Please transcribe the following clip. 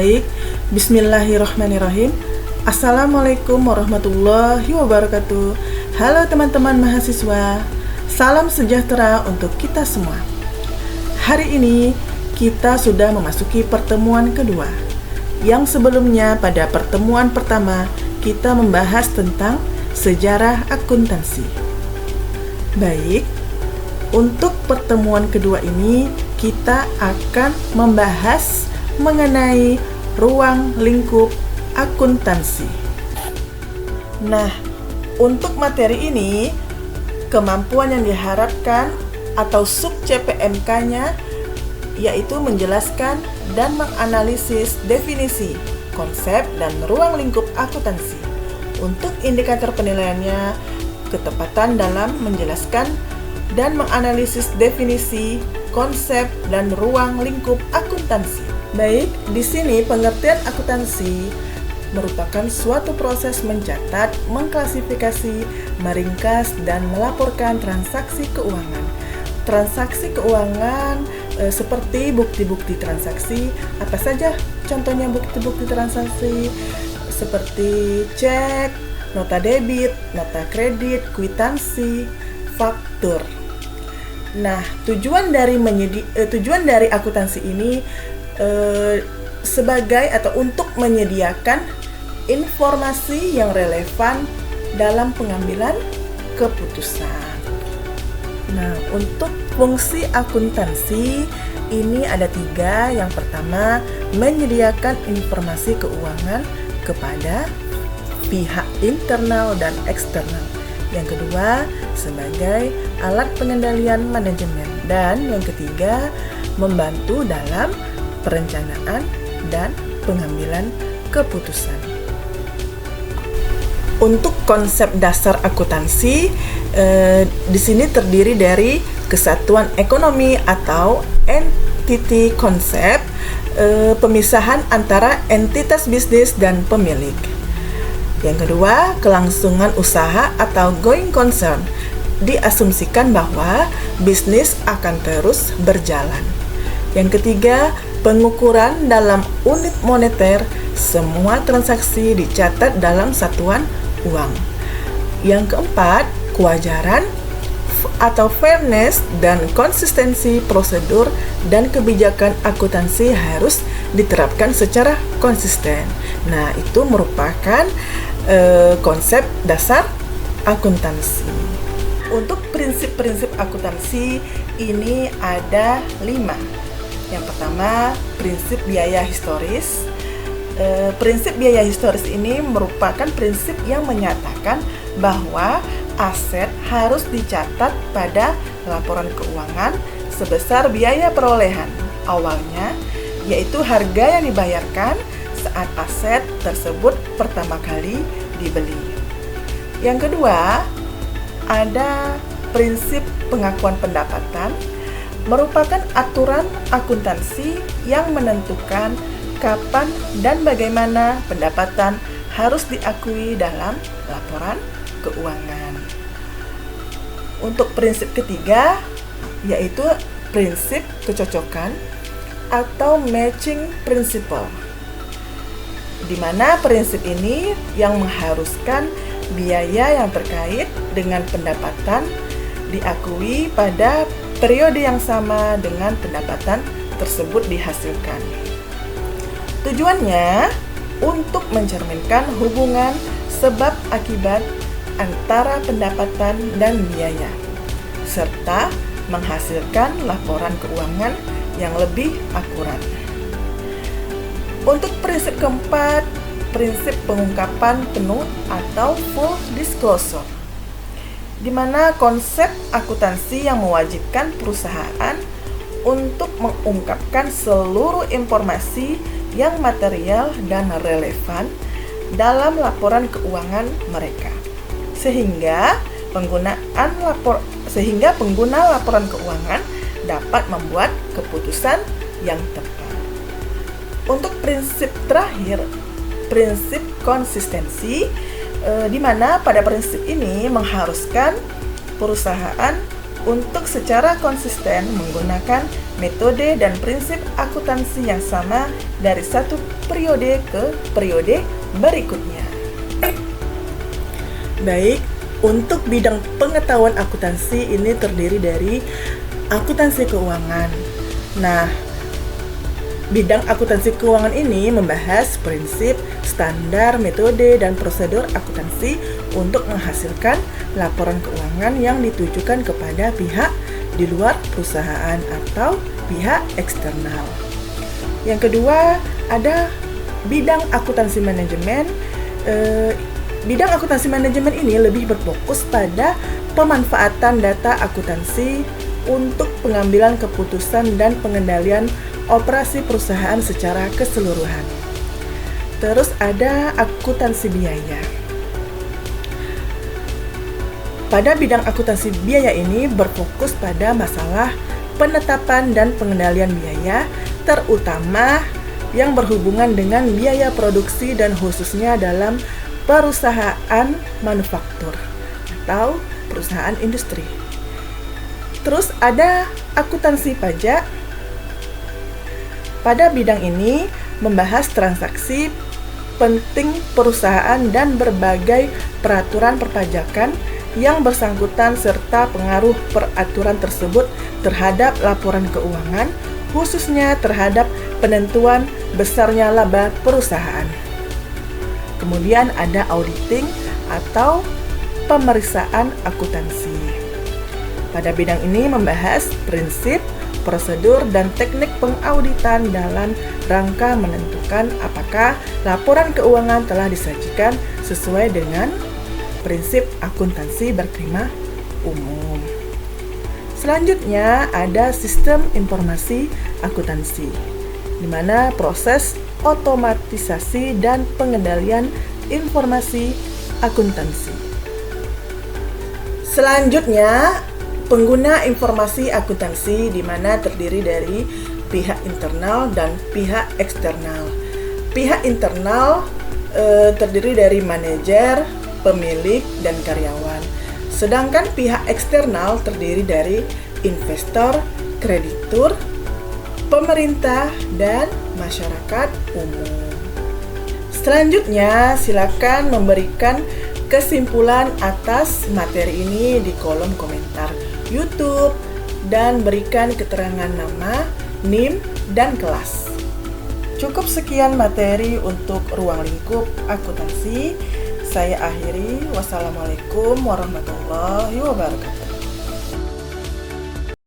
Baik, bismillahirrahmanirrahim. Assalamualaikum warahmatullahi wabarakatuh. Halo teman-teman mahasiswa, salam sejahtera untuk kita semua. Hari ini kita sudah memasuki pertemuan kedua. Yang sebelumnya pada pertemuan pertama kita membahas tentang sejarah akuntansi. Baik, untuk pertemuan kedua ini kita akan membahas mengenai ruang lingkup akuntansi. Nah, untuk materi ini, kemampuan yang diharapkan atau sub CPMK-nya yaitu menjelaskan dan menganalisis definisi, konsep, dan ruang lingkup akuntansi. Untuk indikator penilaiannya, ketepatan dalam menjelaskan dan menganalisis definisi, konsep, dan ruang lingkup akuntansi. Baik, di sini pengertian akuntansi merupakan suatu proses mencatat, mengklasifikasi, meringkas, dan melaporkan transaksi keuangan. Transaksi keuangan seperti bukti-bukti transaksi, apa saja contohnya bukti-bukti transaksi? Seperti cek, nota debit, nota kredit, kwitansi, faktur. Nah, tujuan dari akuntansi ini sebagai atau untuk menyediakan informasi yang relevan dalam pengambilan keputusan. Nah, untuk fungsi akuntansi ini ada 3. Yang pertama, menyediakan informasi keuangan kepada pihak internal dan eksternal. Yang kedua, sebagai alat pengendalian manajemen. Dan yang ketiga, membantu dalam perencanaan dan pengambilan keputusan. Untuk konsep dasar akuntansi, di sini terdiri dari kesatuan ekonomi atau entity konsep, pemisahan antara entitas bisnis dan pemilik. Yang kedua, kelangsungan usaha atau going concern. Diasumsikan bahwa bisnis akan terus berjalan. Yang ketiga, pengukuran dalam unit moneter, semua transaksi dicatat dalam satuan uang. Yang keempat, kewajaran atau fairness dan konsistensi prosedur dan kebijakan akuntansi harus diterapkan secara konsisten. Nah, itu merupakan konsep dasar akuntansi. Untuk prinsip-prinsip akuntansi ini ada 5. Yang pertama, prinsip biaya historis. Prinsip biaya historis ini merupakan prinsip yang menyatakan bahwa aset harus dicatat pada laporan keuangan sebesar biaya perolehan awalnya, yaitu harga yang dibayarkan saat aset tersebut pertama kali dibeli. Yang kedua, ada prinsip pengakuan pendapatan, merupakan aturan akuntansi yang menentukan kapan dan bagaimana pendapatan harus diakui dalam laporan keuangan. Untuk prinsip ketiga, yaitu prinsip kecocokan atau matching principle, di mana prinsip ini yang mengharuskan biaya yang terkait dengan pendapatan diakui pada periode yang sama dengan pendapatan tersebut dihasilkan. Tujuannya untuk mencerminkan hubungan sebab akibat antara pendapatan dan biaya, serta menghasilkan laporan keuangan yang lebih akurat. Untuk prinsip keempat, prinsip pengungkapan penuh atau full disclosure, di mana konsep akuntansi yang mewajibkan perusahaan untuk mengungkapkan seluruh informasi yang material dan relevan dalam laporan keuangan mereka, sehingga pengguna laporan keuangan dapat membuat keputusan yang tepat. Untuk prinsip terakhir, prinsip konsistensi, di mana pada prinsip ini mengharuskan perusahaan untuk secara konsisten menggunakan metode dan prinsip akuntansi yang sama dari satu periode ke periode berikutnya. Baik, untuk bidang pengetahuan akuntansi ini terdiri dari akuntansi keuangan. Nah, bidang akuntansi keuangan ini membahas prinsip, standar, metode, dan prosedur akuntansi untuk menghasilkan laporan keuangan yang ditujukan kepada pihak di luar perusahaan atau pihak eksternal. Yang kedua, ada bidang akuntansi manajemen. Bidang akuntansi manajemen ini lebih berfokus pada pemanfaatan data akuntansi untuk pengambilan keputusan dan pengendalian operasi perusahaan secara keseluruhan. Terus ada akuntansi biaya. Pada bidang akuntansi biaya ini berfokus pada masalah penetapan dan pengendalian biaya, terutama yang berhubungan dengan biaya produksi dan khususnya dalam perusahaan manufaktur atau perusahaan industri. Terus ada akuntansi pajak. Pada bidang ini membahas transaksi penting perusahaan dan berbagai peraturan perpajakan yang bersangkutan serta pengaruh peraturan tersebut terhadap laporan keuangan, khususnya terhadap penentuan besarnya laba perusahaan. Kemudian ada auditing atau pemeriksaan akuntansi. Pada bidang ini membahas prinsip, prosedur, dan teknik pengauditan dalam rangka menentukan apakah laporan keuangan telah disajikan sesuai dengan prinsip akuntansi berterima umum. Selanjutnya ada sistem informasi akuntansi, di mana proses otomatisasi dan pengendalian informasi akuntansi. Selanjutnya, pengguna informasi akuntansi di mana terdiri dari pihak internal dan pihak eksternal. Pihak internal terdiri dari manajer, pemilik, dan karyawan. Sedangkan pihak eksternal terdiri dari investor, kreditur, pemerintah, dan masyarakat umum. Selanjutnya, silakan memberikan kesimpulan atas materi ini di kolom komentar YouTube dan berikan keterangan nama, NIM, dan kelas. Cukup sekian materi untuk ruang lingkup akuntansi. Saya akhiri. Wassalamualaikum warahmatullahi wabarakatuh.